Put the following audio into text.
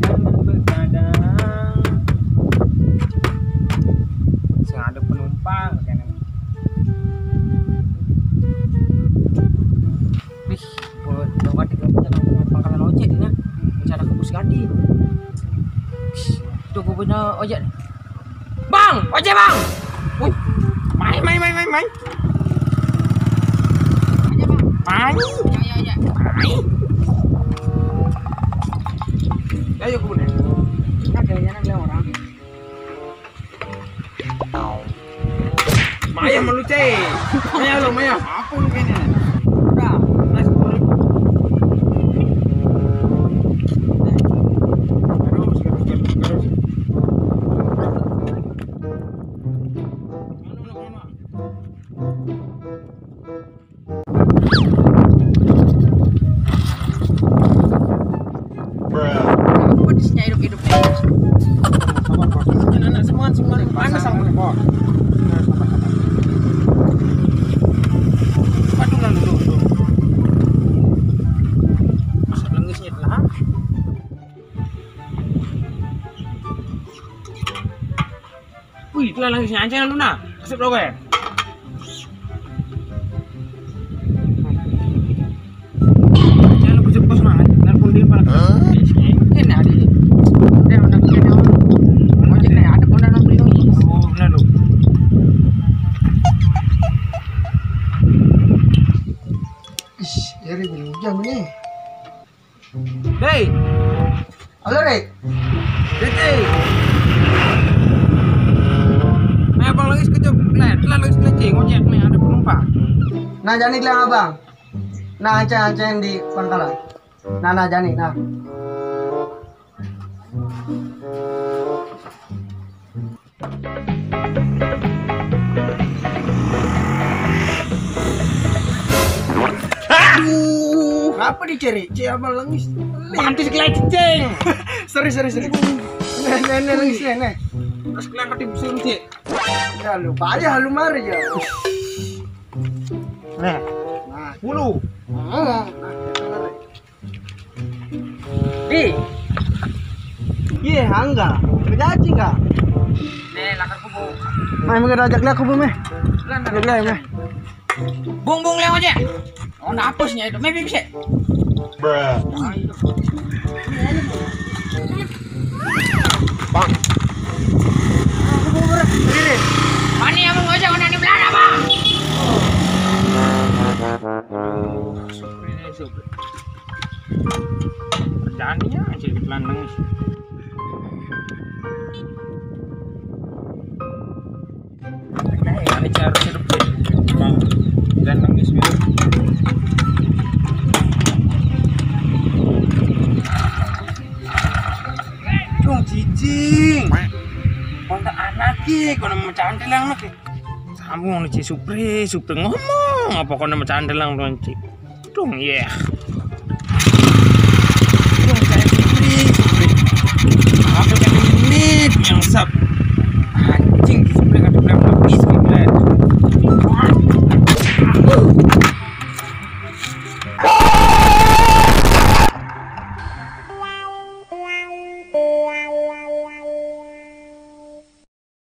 jangan begadang. Sing ada penumpang kan. Wih, buat doa di pangkalan ojek nih. Cara ke bus gadi. Tuh gue punya ojek. Bang, ojek bang. Wih, main. Main. Ayo ke bun. Ada orang. Maya malu cek. Maya. Apa lu kayaknya? Udah, nice boy. Terus. Apa disnya hidup-hidup ini? Anak semua panas sama bos. Patungan dulu. Masuk lengisnya telah. Wih, telah lengisnya aja lu nak. Masuk dong ya. Jangan lupa cepat semangat. Nelpon dia pada. Ini ada. Dia udah punya ojek nih ada pun dalam beli. Oh, benar lu. Dari jam ini. Hey. Halo, Rek. Hey. Abang lagi sekejap, lagi sekejap ojek nih ada penumpang. Nah, jani bilang abang. Nah, ancang di pangkalan. Nah, jani, nah. Aduh, Apa dicari? Abang langis. mantis keleceng. Seri. Nenek langis nenek. Terus kelempar di busur cek. Ya lupa aja halu mari ya. Nah, Nah, bulu. Di. Iya, angga. Kejaji enggak? Nih, lakar kubu. Main ngajak aku bu meh. Ajak lah meh. Bung lewat aja. Oh, napasnya itu. Maybe bisa. Bruh. Bang. Mana yang mau ngajak orang di belakang, Bang? Supri. Kerjaannya aja di pelandang. Ada cara hidup Bang. Dan nangis gitu. Dong cicing. Kontak anak kono mencandelang nak. Sambung nih Supri ngomong apa kono mencandelang dong cik. Dong ya. Dong saya Supri. Apa kan menit yang sab.